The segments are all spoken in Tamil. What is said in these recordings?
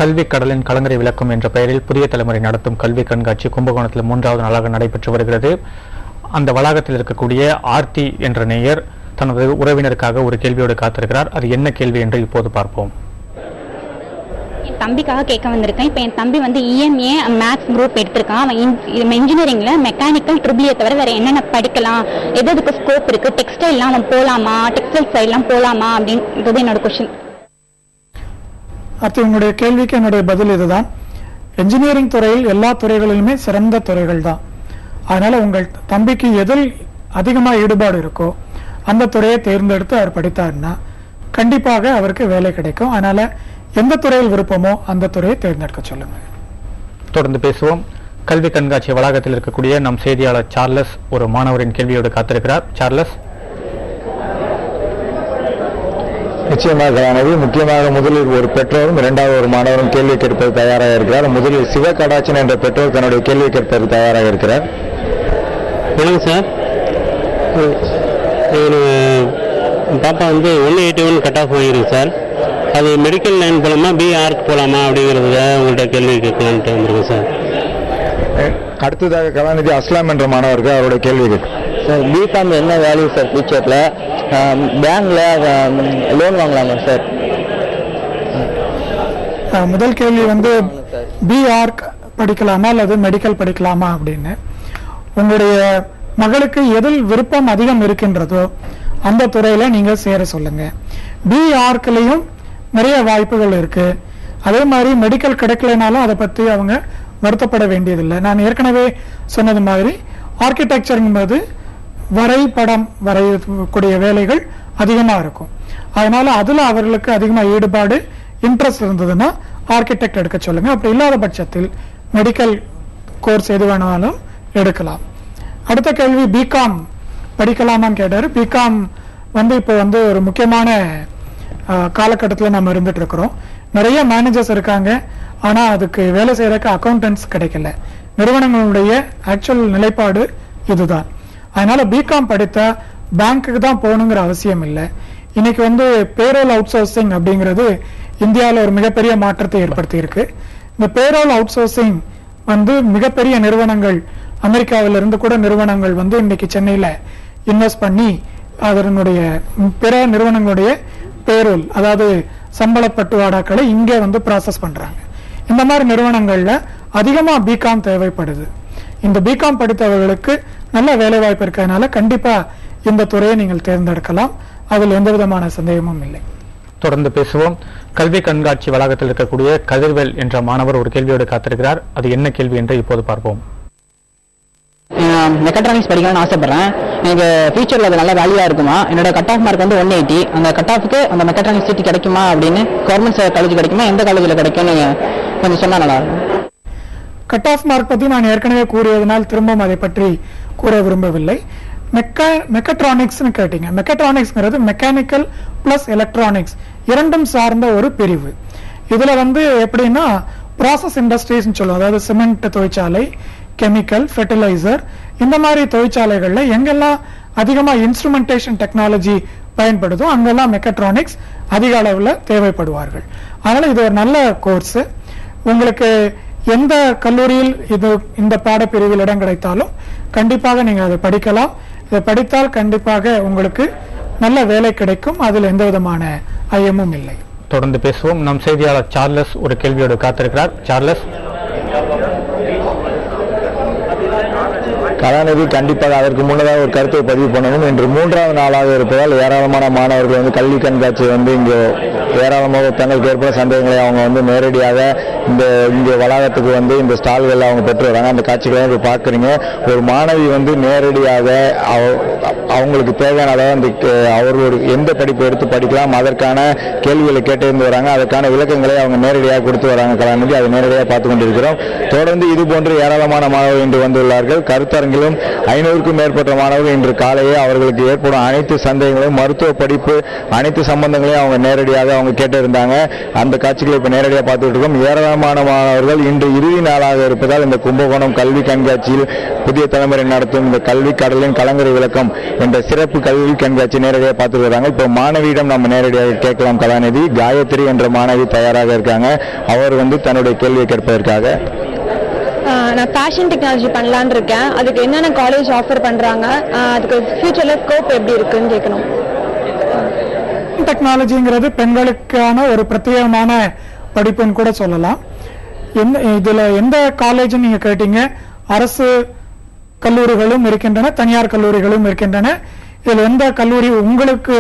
கல்வி கடலின் கலங்கரை விளக்கம் என்ற பெயரில் புதிய தலைமுறை நடத்தும் கல்வி கண்காட்சி கும்பகோணத்தில் 3வது நாளாக நடைபெற்று வருகிறது. அந்த வளாகத்தில் இருக்கக்கூடிய ஆர்த்தி என்ற நேயர் தனது உறவினருக்காக ஒரு கேள்வியோடு காத்திருக்கிறார். அது என்ன கேள்வி என்று இப்போது பார்ப்போம். என் தம்பிக்காக கேட்க வந்திருக்கேன். இப்போ என் தம்பி வந்து இஎம்ஏ மேத்ஸ் குரூப் எடுத்திருக்கான். அவன் இன்ஜினியரிங்ல மெக்கானிக்கல் ட்ரிபிளியை தவிர வேற என்னென்ன படிக்கலாம், எதுக்கு ஸ்கோப் இருக்கு, டெக்ஸ்டைல்லாம் அவன் போலாமா, டெக்ஸ்டைல் சைட்லாம் போலாமா அப்படின்றது என்னோட கொஸ்டின். அடுத்து உங்களுடைய கேள்விக்கு என்னுடைய பதில் இதுதான். என்ஜினியரிங் துறையில் எல்லா துறைகளிலுமே சிறந்த துறைகள் தான். அதனால உங்கள் தம்பிக்கு எதில் அதிகமாக ஈடுபாடு இருக்கோ அந்த துறையை தேர்ந்தெடுத்து அவர் படித்தாருன்னா கண்டிப்பாக அவருக்கு வேலை கிடைக்கும். அதனால எந்த துறையில் விருப்பமோ அந்த துறையை தேர்ந்தெடுக்க சொல்லுங்க. தொடர்ந்து பேசுவோம். கல்வி கண்காட்சி வளாகத்தில் இருக்கக்கூடிய நம் செய்தியாளர் சார்லஸ் ஒரு மாணவரின் கேள்வியோடு காத்திருக்கிறார். சார்லஸ். நிச்சயமாக முக்கியமாக முதலில் ஒரு பெற்றோரும் இரண்டாவது ஒரு மாணவரும் கேள்வி கேட்பது தயாராக இருக்கிறார். முதலில் சிவகடாட்சன் என்ற பெற்றோர் தன்னுடைய கேள்வி கேட்பது தயாராக இருக்கிறார். வணக்கம் சார். பாப்பா வந்து 181 கட் ஆஃப் வாங்கிருக்கு சார். அது மெடிக்கல் லைன் போலாமா பிஆர்க்கு போகலாமா அப்படிங்கிறத உங்கள்கிட்ட கேள்வி கேட்கலான்ட்டு வந்திருக்கேன் சார். அடுத்ததாக கலாநிதி அஸ்லாம் என்ற மாணவருக்கு அவருடைய கேள்வி கேட்கும். சார் பிகாம் என்ன வேல்யூ சார் ஃபியூச்சரில் பேங்க்ல லோன் வாங்கலாமா சார்? முதல் கேள்வி வந்து பிஆர்க் படிக்கலாமா அல்லது மெடிக்கல் படிக்கலாமா அப்படின்னு. உங்களுடைய மகளுக்கு எதில் விருப்பம் அதிகம் இருக்கின்றதோ அந்த துறையில நீங்க சேர சொல்லுங்க. பிஆர்க்லயும் நிறைய வாய்ப்புகள் இருக்கு. அதே மாதிரி மெடிக்கல் கிடைக்கலனாலும் அதை பத்தி அவங்க வருத்தப்பட வேண்டியதில்லை. நான் ஏற்கனவே சொன்னது மாதிரி ஆர்கிடெக்சருங்கும்போது வரைபடம் வரையக்கூடிய வேலைகள் அதிகமாக இருக்கும். அதனால அதுல அவர்களுக்கு அதிகமாக ஈடுபாடு இன்ட்ரெஸ்ட் இருந்ததுன்னா ஆர்கிடெக்ட் எடுக்க சொல்லுங்க. அப்படி இல்லாத பட்சத்தில் மெடிக்கல் கோர்ஸ் எது வேணாலும் எடுக்கலாம். அடுத்த கேள்வி பிகாம் படிக்கலாமான்னு கேட்டாரு. பிகாம் வந்து இப்போ வந்து ஒரு முக்கியமான காலகட்டத்தில் நம்ம இருந்துட்டு இருக்கிறோம். நிறைய மேனேஜர்ஸ் இருக்காங்க, ஆனா அதுக்கு வேலை செய்யறதுக்கு அக்கௌண்டன்ட்ஸ் கிடைக்கல. நிறுவனங்களுடைய ஆக்சுவல் நிலைப்பாடு இதுதான். அதனால பிகாம் படித்தா பேங்க்குக்கு தான் போகணுங்கிற அவசியம் இல்லை. இன்னைக்கு வந்து பேரோல் அவுட் சோர்சிங் அப்படிங்கிறது இந்தியாவில் ஒரு மிகப்பெரிய மாற்றத்தை ஏற்படுத்தி இருக்கு. இந்த பேரோல் அவுட் சோர்சிங் வந்து மிகப்பெரிய நிறுவனங்கள், அமெரிக்காவிலிருந்து கூட நிறுவனங்கள் வந்து இன்னைக்கு சென்னையில இன்வெஸ்ட் பண்ணி அதனுடைய பிற நிறுவனங்களுடைய பேரோல், அதாவது சம்பள பட்டுவாடாக்களை இங்கே வந்து ப்ராசஸ் பண்றாங்க. இந்த மாதிரி நிறுவனங்கள்ல அதிகமா பிகாம் தேவைப்படுது. இந்த பிகாம் படித்தவர்களுக்கு நல்ல வேலை வாய்ப்பு இருக்கிறதுனால கண்டிப்பா இந்த துறையை நீங்கள் தேர்ந்தெடுக்கலாம். அதில் எந்த விதமான சந்தேகமும் இல்லை. தொடர்ந்து பேசுவோம். கல்வி கண்காட்சி வளாகத்தில் இருக்கக்கூடிய கதிர்வேல் என்ற மாணவர் ஒரு கேள்வியோடு காத்திருக்கிறார். அது என்ன கேள்வி என்று இப்போது பார்ப்போம். மெக்காட்ரானிக்ஸ் படிக்கணும்னு ஆசைப்படுறேன். எனக்கு ஃபியூச்சர்ல அது நல்ல வேல்யூவா இருக்குமா? என்னோட கட் ஆஃப் மார்க் வந்து 180. அந்த கட் ஆஃப்க்கு அந்த மெக்காட்ரானிக்ஸ் சீட் கிடைக்குமா அப்படின்னு கவர்மெண்ட் காலேஜ் கிடைக்குமா, எந்த காலேஜில் கிடைக்கும்னு கொஞ்சம் சொன்னா நல்லா இருக்கும். கட் ஆஃப் மார்க் பத்தி நான் ஏற்கனவே கூறியதனால் திரும்பவும் அதை பற்றி கூற விரும்பவில்லை. மெக்கட்ரானிக்ஸ் கேட்டீங்க. மெக்கட்ரானிக்ஸ்ங்கிறது மெக்கானிக்கல் பிளஸ் எலக்ட்ரானிக்ஸ் இரண்டும் சார்ந்த ஒரு பிரிவு. இதுல வந்து எப்படின்னா ப்ராசஸ் இண்டஸ்ட்ரீஸ் சொல்லுவோம். அதாவது சிமெண்ட் தொழிற்சாலை, கெமிக்கல், ஃபெர்டிலைசர், இந்த மாதிரி தொழிற்சாலைகள்ல எங்கெல்லாம் அதிகமா இன்ஸ்ட்ருமெண்டேஷன் டெக்னாலஜி பயன்படுதோ அங்கெல்லாம் மெக்கட்ரானிக்ஸ் அதிக அளவுல தேவைப்படுவார்கள். அதனால இது ஒரு நல்ல கோர்ஸ். உங்களுக்கு எந்த கல்லூரியில் இது இந்த பாடப்பிரிவில் இடம் கிடைத்தாலும் கண்டிப்பாக நீங்க அதை படிக்கலாம். இதை படித்தால் கண்டிப்பாக உங்களுக்கு நல்ல வேலை கிடைக்கும். அதில் எந்த விதமான ஐயமும் இல்லை. தொடர்ந்து பேசுவோம். நம் செய்தியாளர் சார்லஸ் ஒரு கேள்வியோடு காத்திருக்கிறார். சார்லஸ். கலாநிதி கண்டிப்பாக அதற்கு முன்னதாக ஒரு கருத்தை பதிவு பண்ணணும். இன்று 3வது நாளாக இருப்பதால் ஏராளமான மாணவர்கள் வந்து கல்வி கண்காட்சி வந்து இங்கே ஏராளமாக தங்களுக்கு ஏற்பட சந்தேகங்களை அவங்க வந்து நேரடியாக இங்கே வளாகத்துக்கு வந்து இந்த ஸ்டால்கள் அவங்க பெற்று வராங்க. அந்த காட்சிகளை இப்போ பார்க்குறீங்க. ஒரு மாணவி வந்து நேரடியாக அவங்களுக்கு தேவையான, அதாவது அவர்கள் எந்த படிப்பு எடுத்து படிக்கலாம் அதற்கான கேள்விகளை கேட்டிருந்து வராங்க. அதற்கான விளக்கங்களை அவங்க நேரடியாக கொடுத்து வராங்க. கலாநிதி அதை நேரடியாக பார்த்து கொண்டிருக்கிறோம். தொடர்ந்து இது போன்று ஏராளமான மாணவர்கள் இன்று வந்துள்ளார்கள். கருத்தரங்கில் எங்கிலும் 500க்கும் மேற்பட்ட மாணவர்கள் இன்று காலையே அவர்களுக்கு ஏற்படும் அனைத்து சந்தேகங்களையும் மருத்துவ படிப்பு அனைத்து சம்பந்தங்களையும் அவங்க நேரடியாக அவங்க கேட்டிருந்தாங்க. அந்த காட்சிகளை இப்ப நேரடியாக பார்த்துட்டு இருக்கோம். ஏராளமான மாணவர்கள் இன்று இறுதி நாளாக இருப்பதால் இந்த கும்பகோணம் கல்வி கண்காட்சியில் புதிய தலைமுறை நடத்தும் இந்த கல்வி கடலின் கலங்கரை விளக்கம் என்ற சிறப்பு கல்வி கண்காட்சி நேரடியாக பார்த்துட்டு வராங்க. இப்போ மாணவியிடம் நம்ம நேரடியாக கேட்கலாம். கலாநிதி காயத்ரி என்ற மாணவி தயாராக இருக்காங்க. அவர் தன்னுடைய கேள்வியை கேட்பதற்காக. நான் ஃபேஷன் டெக்னாலஜி பண்ணலான்னு இருக்கேன். அதுக்கு என்னென்ன காலேஜ் ஆஃபர் பண்றாங்க, அதுக்கு ஃபியூச்சர்ல ஸ்கோப் எப்படி இருக்குன்னு கேட்கணும். டெக்னாலஜிங்கிறது பெண்களுக்கான ஒரு பிரத்யேகமான படிப்புன்னு கூட சொல்லலாம். இதுல எந்த காலேஜ் நீங்க கேட்டீங்க, அரசு கல்லூரிகளும் இருக்கின்றன, தனியார் கல்லூரிகளும் இருக்கின்றன. இதுல எந்த கல்லூரி உங்களுக்கு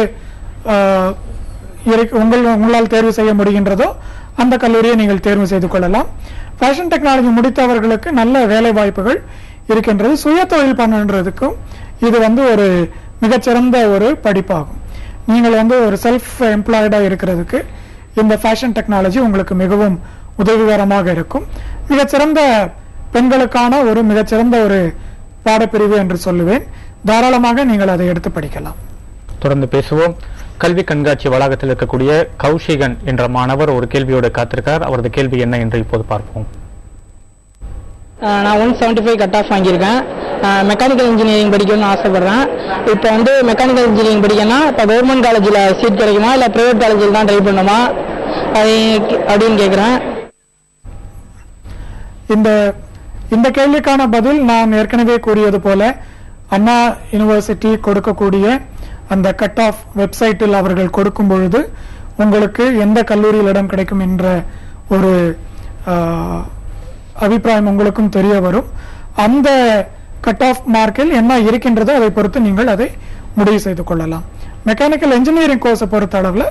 உங்களால் தேர்வு செய்ய முடிகின்றதோ அந்த கல்லூரியை நீங்கள் தேர்வு செய்து கொள்ளலாம். ஃபேஷன் டெக்னாலஜி முடித்தவர்களுக்கு நல்ல வேலை வாய்ப்புகள் இருக்கின்றது. சுய தொழில் பண்ணுறதுக்கும் இது ஒரு மிகச்சிறந்த ஒரு படிப்பாகும். நீங்கள் ஒரு செல்ஃப் எம்ப்ளாய்டா இருக்கிறதுக்கு இந்த ஃபேஷன் டெக்னாலஜி உங்களுக்கு மிகவும் உதவிகரமாக இருக்கும். மிகச்சிறந்த பெண்களுக்கான ஒரு மிகச்சிறந்த ஒரு பாடப்பிரிவு என்று சொல்லுவேன். தாராளமாக நீங்கள் அதை எடுத்து படிக்கலாம். தொடர்ந்து பேசுவோம். கல்வி கண்காட்சி வளாகத்தில் இருக்கக்கூடிய கௌஷிகன் என்ற மாணவர் ஒரு கேள்வியோடு காத்திருக்கார். அவரது கேள்வி என்ன என்று இப்போது பார்ப்போம். நான் 175 கட் ஆஃப் வாங்கியிருக்கேன். மெக்கானிக்கல் இன்ஜினியரிங் படிக்கணும்னு ஆசைப்படுறேன். இப்போ மெக்கானிக்கல் இன்ஜினியரிங் படிக்கணும்னா இப்போ கவர்மெண்ட் காலேஜில் சீட் கிடைக்குமா இல்லை பிரைவேட் காலேஜில் தான் ட்ரை பண்ணுமா அப்படின்னு கேட்குறேன். இந்த கேள்விக்கான பதில் நான் ஏற்கனவே கூறியது போல அண்ணா யூனிவர்சிட்டி கொடுக்கக்கூடிய அந்த கட் ஆஃப் வெப்சைட்டில் அவர்கள் கொடுக்கும் பொழுது உங்களுக்கு எந்த கல்லூரியில் இடம் கிடைக்கும் என்ற ஒரு அபிப்பிராயம் உங்களுக்கும் தெரிய வரும். அந்த கட் ஆஃப் மார்க்கில் என்ன இருக்கின்றதோ அதை பொறுத்து நீங்கள் அதை முடிவு செய்து கொள்ளலாம். மெக்கானிக்கல் இன்ஜினியரிங் கோர்ஸை பொறுத்த அளவில்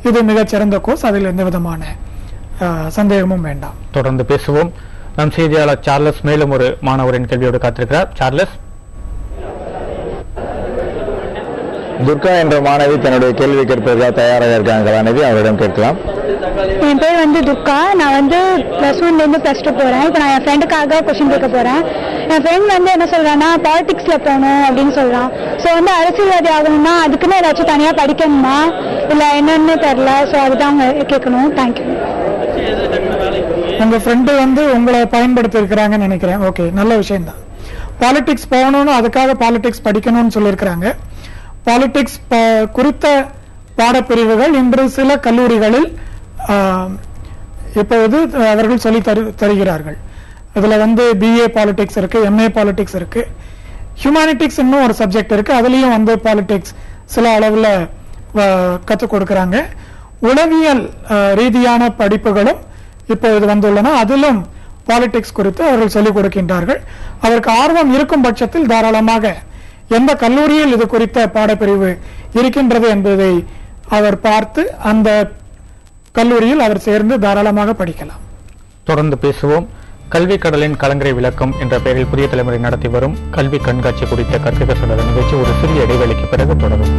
இது மிகச்சிறந்த கோர்ஸ், அதில் எந்த விதமான சந்தேகமும் வேண்டாம். தொடர்ந்து பேசுவோம். நம் செய்தியாளர் சார்லஸ் மேலும் ஒரு மாணவரின் கேள்வியோடு காத்திருக்கிறார். சார்லஸ். துர்கா என்ற மாணவி தன்னுடைய கேள்வி கேட்பதற்காக தயாராக இருக்காங்க. கலாநிதி அவரிடம் கேட்கலாம். என் பேர் துர்கா. நான் +1 +2 போறேன். இப்போ நான் என் ஃப்ரெண்டுக்காக கொஸ்டின் கேட்க போறேன். என் ஃப்ரெண்ட் என்ன சொல்றான்னா பாலிடிக்ஸ்ல போகணும் அப்படின்னு சொல்றான். ஸோ அரசியல்வாதி ஆகணும்னா அதுக்குன்னு ஏதாச்சும் தனியா படிக்கணுமா இல்ல என்னன்னு தெரியல. ஸோ அதுதான் கேட்கணும். தேங்க்யூ. உங்க ஃப்ரெண்டு உங்களை பயன்படுத்தி இருக்கிறாங்கன்னு நினைக்கிறேன். ஓகே, நல்ல விஷயம் தான். பாலிடிக்ஸ் போகணும்னு அதுக்காக பாலிடிக்ஸ் படிக்கணும்னு சொல்லியிருக்கிறாங்க. பாலிடிக்ஸ் குறித்த பாடப்பிரிவுகள் இன்று சில கல்லூரிகளில் இப்போது அவர்கள் சொல்லி தருகிறார்கள். இதுல BA பாலிடிக்ஸ் இருக்கு, MA பாலிடிக்ஸ் இருக்கு, ஹியூமானிட்டிக்ஸ் இன்னும் ஒரு சப்ஜெக்ட் இருக்கு, அதுலயும் பாலிடிக்ஸ் சில அளவுல கற்றுக் கொடுக்கறாங்க. உளவியல் ரீதியான படிப்புகளும் இப்போது வந்துள்ளன. அதிலும் பாலிடிக்ஸ் குறித்து அவர்கள் சொல்லிக் கொடுக்கின்றார்கள். அதற்கு ஆர்வம் இருக்கும் பட்சத்தில் தாராளமாக எந்த கல்லூரியில் இது குறித்த பாடப்பிரிவு இருக்கின்றது என்பதை அவர் பார்த்து அந்த கல்லூரியில் அவர் சேர்ந்து தாராளமாக படிக்கலாம். தொடர்ந்து பேசுவோம். கல்வி கடலின் கலங்கரை விளக்கம் என்ற பெயரில் புதிய தலைமுறை நடத்தி வரும் கல்வி கண்காட்சி குறித்த கற்க சொல்ல நிகழ்ச்சி ஒரு சிறிய இடைவெளிக்கு பிறகு தொடரும்.